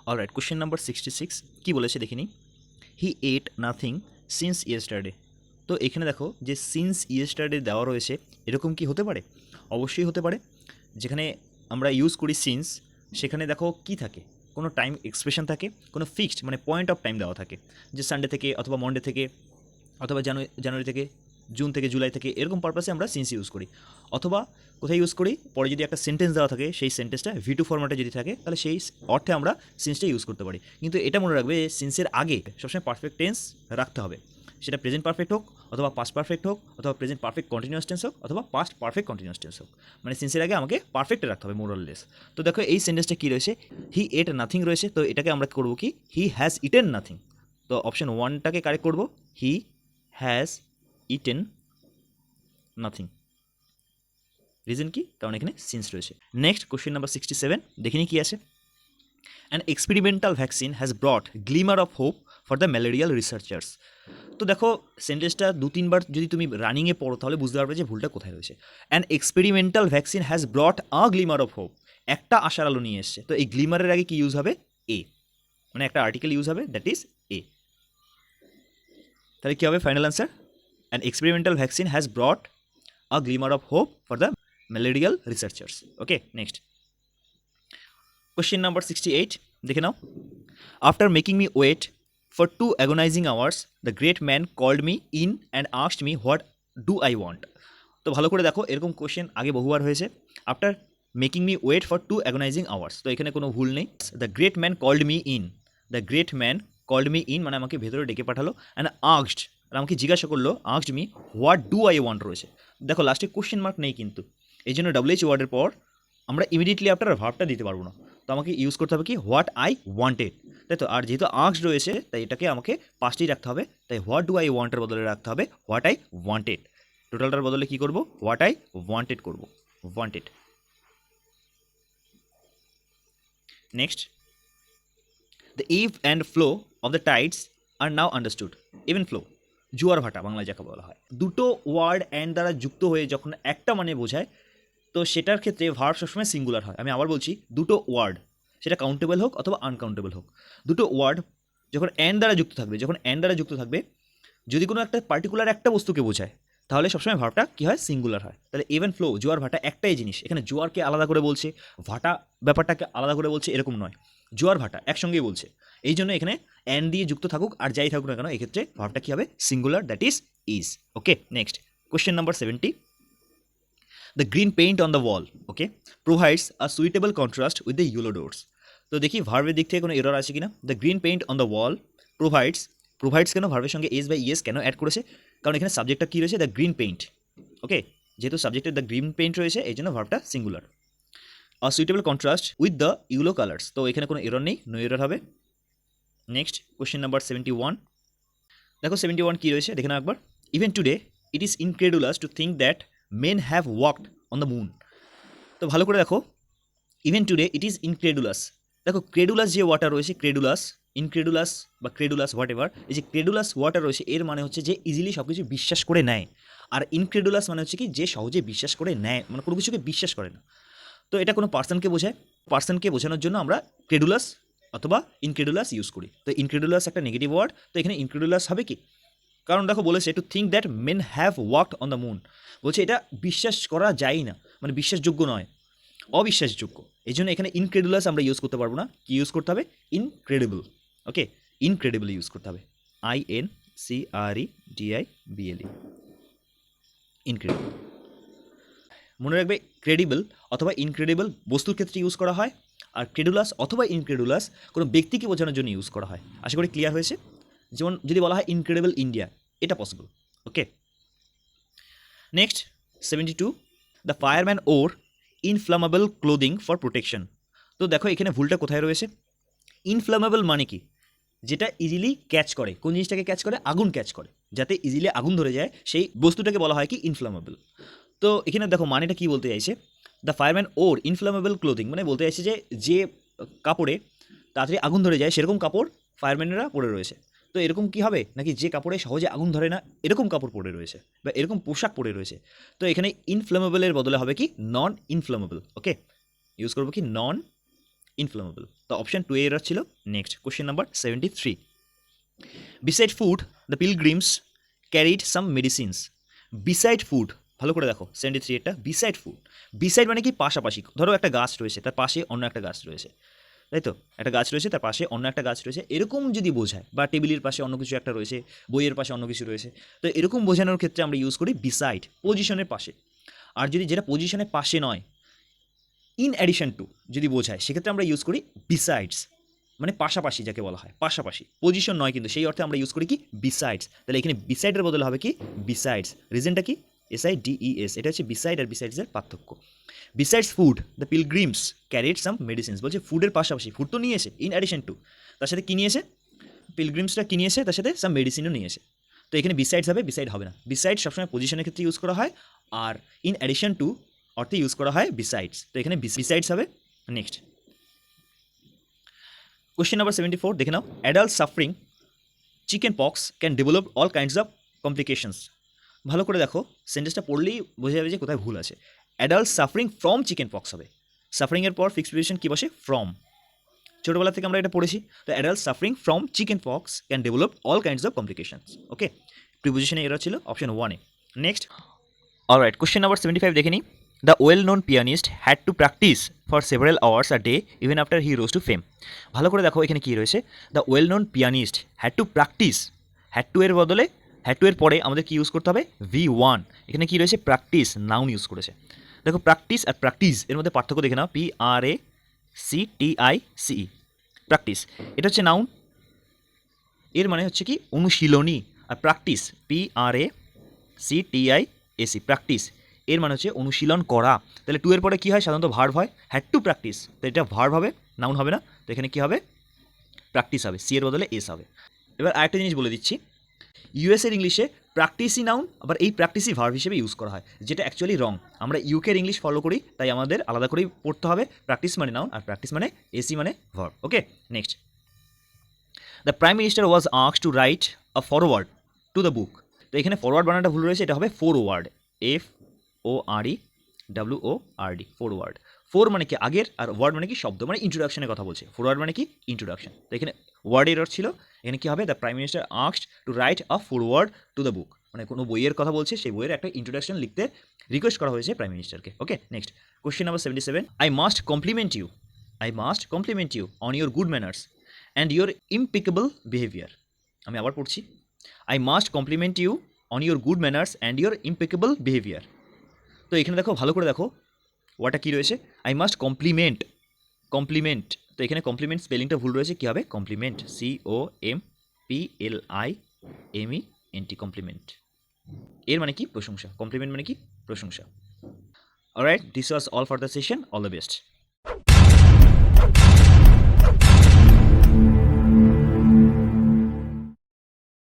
Alright, question number 66 কি বলেছে দেখিনি। হি এট নাথিং সিন্স ইয়েস্টারডে। তো এখানে দেখো যে সিন্স ইয়েস্টারডে দেওয়া রয়েছে, এরকম কি হতে পারে? অবশ্যই হতে পারে। যেখানে আমরা ইউজ করি সিন্স, সেখানে দেখো কি থাকে, কোনো টাইম এক্সপ্রেশন থাকে, কোনো ফিক্সড মানে পয়েন্ট অফ টাইম দেওয়া থাকে, যে সানডে থেকে অথবা মন্ডে থেকে অথবা জানুয়ারি থেকে, জুন থেকে, জুলাই থেকে, এরকম পারপাসে আমরা সিন্স ইউজ করি। অথবা কোথায় ইউজ করি, পরে যদি একটা সেন্টেন্স দেওয়া থাকে, সেই সেন্টেন্সটা V2 ফরম্যাটে যদি থাকে, তাহলে সেই অর্থে আমরা সিন্সটা ইউজ করতে পারি। কিন্তু এটা মনে রাখবে, সিন্সের আগে সবসময় পারফেক্ট টেন্স রাখতে হবে। সেটা প্রেজেন্ট পারফেক্ট হোক, অথবা পাস্ট পারফেক্ট হোক, অথবা প্রেজেন্ট পারফেক্ট কন্টিনিউয়াস টেন্স হোক, অথবা পাস্ট পারফেক্ট কন্টিনিউয়াস টেন্স হোক। মানে সিন্সের আগে আমাকে পারফেক্টে রাখতে হবে মোরাললেস। তো দেখো এই সেন্টেন্সটা কী রয়েছে, হি এট নাথিং রয়েছে, তো এটাকে আমরা করবো কি, হি হ্যাজ ইটেন নাথিং। তো অপশন 1টাকে কারেক্ট করবো, he has eaten nothing. Reason কি? কারণ এখানে সিন্স রয়েছে। নেক্সট কোশ্চেন নাম্বার 67 দেখিনি কি আছে। An experimental vaccine has brought গ্লিমার of hope for the malarial researchers. তো দেখো সেন্টেন্সটা 2-3বার যদি তুমি রানিংয়ে পড়ো, তাহলে বুঝতে পারবে যে ভুলটা কোথায় রয়েছে। An experimental vaccine has brought a গ্লিমার of hope, একটা আশার আলো নিয়ে এসছে। তো এই গ্লিমারের আগে কি ইউজ হবে? এ, মানে একটা আর্টিকেল ইউজ হবে, দ্যাট ইজ এ। তাহলে কী হবে final answer? An experimental vaccine has brought a glimmer of hope for the malarial researchers. Okay, next. Question number 68. দেখে নাও। After making me wait for 2 agonizing hours, the great man called me in and asked me what do I want. তো ভালো করে দেখো, এরকম question আগে বহুবার হয়েছে। After making me wait for 2 agonizing hours, তো এখানে কোনো ভুল নেই। The great man called me in, the great man called me in মানে আমাকে ভেতরে ডেকে পাঠালো। অ্যান্ড আস্কড, আর আমাকে জিজ্ঞাসা করলো, asked me what do I want রয়েছে। দেখো লাস্টে কোশ্চেন মার্ক নেই কিন্তু, এই জন্য WH ওয়ার্ডের পর আমরা ইমিডিয়েটলি আফটার ভার্বটা দিতে পারবো না। তো আমাকে ইউজ করতে হবে কি, হোয়াট আই ওয়ান্টেড, তাই তো। আর যেহেতু আস্কড রয়েছে, তাই এটাকে আমাকে পাস্টেই রাখতে হবে। তাই হোয়াট ডু আই ওয়ান্টের বদলে রাখতে হবে হোয়াট আই ওয়ান্টেড। টোটালটার বদলে কী করবো, হোয়াট আই ওয়ান্টেড করবো, wanted. Next, the ebb and flow of the tides are now understood. Even flow, জোয়ার ভাটা বাংলায় যাকে বলা হয়। দুটো ওয়ার্ড অ্যান্ড দ্বারা যুক্ত হয়ে যখন একটা মানে বোঝায়, তো সেটার ক্ষেত্রে ভার্ব সবসময় সিঙ্গুলার হয়। আমি আবার বলছি, দুটো ওয়ার্ড, সেটা কাউন্টেবল হোক অথবা আনকাউন্টেবল হোক, দুটো ওয়ার্ড যখন অ্যান্ড দ্বারা যুক্ত থাকবে, যখন অ্যান্ড দ্বারা যুক্ত থাকবে, যদি কোনো একটা পার্টিকুলার একটা বস্তুকে বোঝায়, তাহলে সবসময় ভার্বটা কী হয়, সিঙ্গুলার হয়। তাহলে ইভেন ফ্লো, জোয়ার ভাটা একটাই জিনিস। এখানে জোয়ারকে আলাদা করে বলছে, ভাটা ব্যাপারটাকে আলাদা করে বলছে, এরকম নয়। জোয়ার ভাটা একসঙ্গেই বলছে। এই জন্য এখানে অ্যান্ড দিয়ে যুক্ত থাকুক আর যাই থাকুক না কেন, এক্ষেত্রে ভার্বটা কী হবে, singular, that is. Okay, next question number 70। The green paint on the wall, okay, provides a suitable contrast with the yellow doors. তো দেখি ভার্বের দিক থেকে কোনো এরর আছে কিনা। The green paint on the wall provides কেন ভার্বের সঙ্গে এস বাই ইএস কেন অ্যাড করেছে? কারণ এখানে সাবজেক্টটা কী রয়েছে, দ্য গ্রিন পেইন্ট। ওকে, যেহেতু সাবজেক্টে দ্য গ্রিন পেইন্ট রয়েছে, এই জন্য ভার্বটা singular. A suitable contrast with the yellow colours, তো এখানে কোনো এরর নেই, নো এরর হবে। Next question number 71। দেখো 71 কী রয়েছে দেখে নাও একবার। Even today it is incredulous to think that men have walked on the moon. তো ভালো করে দেখো, even today it is incredulous. দেখো ক্রেডুলাস যে ওয়াটার রয়েছে, ইনক্রেডুলাস বা ক্রেডুলাস হোয়াট এভার, এই যে ক্রেডুলাস ওয়াটার রয়েছে, এর মানে হচ্ছে যে ইজিলি সব কিছু বিশ্বাস করে নেয়। আর ইনক্রেডুলাস মানে হচ্ছে কি, যে সহজে বিশ্বাস করে নেয়, মানে কোনো কিছুকে বিশ্বাস করে না। তো এটা কোনো পার্সনকে বোঝায়, পার্সনকে বোঝানোর জন্য আমরা ক্রেডুলাস অথবা ইনক্রেডুলাস ইউজ করি। তো ইনক্রেডুলাস একটা নেগেটিভ ওয়ার্ড, তো এখানে ইনক্রেডুলাস হবে কি, কারণ দেখো বলেছে two think that men have walked on the moon, বলছে এটা বিশ্বাস করা যায় না, মানে বিশ্বাসযোগ্য নয়, অবিশ্বাসযোগ্য। এই জন্য এখানে ইনক্রেডুলাস আমরা ইউজ করতে পারবো না, কি ইউজ করতে হবে, ইনক্রেডিবল। ওকে, ইনক্রেডিবল ইউজ করতে হবে, INCREDIBLE, ইনক্রেডিবল। মনে রাখবে, ক্রেডিবল অথবা ইনক্রেডিবল বস্তুর ক্ষেত্রে ইউজ করা হয়, আর ক্রেডুলাস অথবা ইনক্রেডুলাস কোনো ব্যক্তিকে বোঝানোর জন্য ইউজ করা হয়। আশা করি ক্লিয়ার হয়েছে। যেমন যদি বলা হয় ইনক্রেডিবল ইন্ডিয়া, এটা possible. Okay, next 72। The fireman wore inflammable clothing for protection. তো দেখো এখানে ভুলটা কোথায় রয়েছে। ইনফ্লামেবল মানে কি, যেটা ইজিলি ক্যাচ করে। কোন জিনিসটাকে ক্যাচ করে, আগুন ক্যাচ করে, যাতে ইজিলি আগুন ধরে যায়, সেই বস্তুটাকে বলা হয় কি ইনফ্লামেবল। তো এখানে দেখো মানেটা কি বলতে চাইছে, the fireman wore inflammable clothing মানে বলতে চাইছে যে যে কাপড়ে তাড়াতাড়ি আগুন ধরে যায় সেরকম কাপড় ফায়ারম্যানেরা পরে রয়েছে। তো এরকম কি হবে নাকি, যে কাপড়ে সহজে আগুন ধরে না এরকম কাপড় পরে রয়েছে বা এরকম পোশাক পরে রয়েছে। তো এখানে ইনফ্লামেবলের বদলে হবে কি, নন ইনফ্লামেবল। ওকে, ইউজ করবো কি, নন ইনফ্লেমেবল। তো অপশন 2 এর ছিল। Next question number 73, beside food the pilgrims carried some medicines. Beside food, ভালো করে দেখো 73 এটা বিসাইড ফুড। বিসাইড মানে কি পাশাপাশি, ধরো একটা গাছ রয়েছে তার পাশে অন্য একটা গাছ রয়েছে, তাই তো, একটা গাছ রয়েছে তার পাশে অন্য একটা গাছ রয়েছে, এরকম যদি বোঝায়, বা টেবিলের পাশে অন্য কিছু একটা রয়েছে, বইয়ের পাশে অন্য কিছু রয়েছে, তো এরকম বোঝানোর ক্ষেত্রে আমরা ইউজ করি বিসাইড, পজিশনের পাশে। আর যদি যেটা পজিশনের পাশে নয়, ইন অ্যাডিশন টু যদি বোঝায়, সেক্ষেত্রে আমরা ইউজ করি বিসাইডস, মানে পাশাপাশি যাকে বলা হয়, পাশাপাশি, পজিশন নয় কিন্তু, সেই অর্থে আমরা ইউজ করি কি বিসাইডস। তাহলে এখানে বিসাইডের বদলে হবে কি বিসাইডস। রিজনটা কি, SIDES, এটা হচ্ছে বিসাইড আর বিসাইডসের পার্থক্য। Besides food the pilgrims carried some medicines, বলছে ফুডের পাশাপাশি, ফুড তো নিয়েছে, ইন অ্যাডিশন টু, তার সাথে কী নিয়েছে, পিলগ্রিমসটা কী নিয়েছে, তার সাথে সাম মেডিসিনও নিয়েছে। তো এখানে বিসাইডস হবে, বিসাইড হবে না। বিসাইড সবসময় পজিশনের ক্ষেত্রে ইউজ করা হয়, আর ইন অ্যাডিশন টু অর্থে ইউজ করা হয় বিসাইডস। তো এখানে বিসাইডস হবে। নেক্সট কোশ্চেন নাম্বার 74 দেখে নাও, adult suffering chicken pox can develop all kinds of complications. ভালো করে দেখো, সেন্টেন্সটা পড়লেই বোঝা যাবে যে কোথায় ভুল আছে। Adult suffering from chicken pox হবে, সাফারিংয়ের পর ফিক্সড প্রিপোজিশন কী বসে, ফ্রম। ছোটোবেলা থেকে আমরা এটা পড়েছি। তো adult suffering from chicken pox can develop all kinds of complications. Okay, প্রিপোজিশনে এরা ছিল অপশন 1-এ। নেক্সট, অলরাইট, কোশ্চেন নাম্বার 75 দেখে নিই। The well known pianist had to practise for several hours a day even after he rose to fame. ভালো করে দেখো এখানে কী রয়েছে, the well known pianist had to practise, had to এর বদলে, হ্যাড টু এর পরে আমাদের কী ইউজ করতে হবে, V1। এখানে কী রয়েছে, প্র্যাকটিস, নাউন ইউজ করেছে। দেখো প্র্যাকটিস আর প্র্যাকটিস এর মধ্যে পার্থক্য দেখে নাও, PRACTICE, প্র্যাকটিস এটা হচ্ছে নাউন, এর মানে হচ্ছে কি অনুশীলনী। আর প্র্যাকটিস PRACTIAC, প্র্যাকটিস এর মানে হচ্ছে অনুশীলন করা। তাহলে টু এর পরে কী হয়, সাধারণত ভার্ব হয়, হ্যাড টু প্র্যাকটিস, তো এটা ভার্ব হবে, নাউন হবে না। তো এখানে কী হবে, প্র্যাকটিস হবে, সি এর বদলে এস হবে। এবার আরেকটা জিনিস বলে দিচ্ছি, ইউএসের ইংলিশে প্র্যাকটিসই নাউন, আবার এই প্র্যাকটিসই ভার্ব হিসেবে ইউজ করা হয়, যেটা অ্যাকচুয়ালি রং। আমরা ইউকের ইংলিশ ফলো করি, তাই আমাদের আলাদা করেই পড়তে হবে, প্র্যাকটিস মানে নাউন আর প্র্যাকটিস মানে এসি মানে verb. Okay, next, the prime minister was asked two write a forward to the book. তো এখানে ফরওয়ার্ড বানানটা ভুল রয়েছে, এটা হবে ফরওয়ার্ড, FOREWORD, ফরওয়ার্ড। ফোর মানে কি আগের, আর ওয়ার্ড মানে কি শব্দ, মানে ইন্ট্রোডাকশনের কথা বলছে। ফরওয়ার্ড মানে কি ইন্ট্রোডাকশন। তো এখানে ওয়ার্ড এরর ছিল, এখানে কী হবে, the prime minister asked two write a forward to the book, মানে কোনো বইয়ের কথা বলছে, সেই বইয়ের একটা ইন্ট্রোডাকশন লিখতে রিকোয়েস্ট করা হয়েছে প্রাইম মিনিস্টারকে। Okay, next, question number 77, I must compliment you on your good manners and your impeccable behaviour. আমি আবার পড়ছি, I must compliment you on your good manners and your impeccable behaviour. তো এখানে দেখো, ভালো করে দেখো ওয়াটা কী রয়েছে, আই মাস্ট কমপ্লিমেন্ট, তো এখানে কমপ্লিমেন্ট স্পেলিংটা ভুল রয়েছে, কী হবে, কমপ্লিমেন্ট, COMPLIMENT, কমপ্লিমেন্ট। এর মানে কি প্রশংসা, কমপ্লিমেন্ট মানে কি প্রশংসা। Alright, this was all for the session, all the best.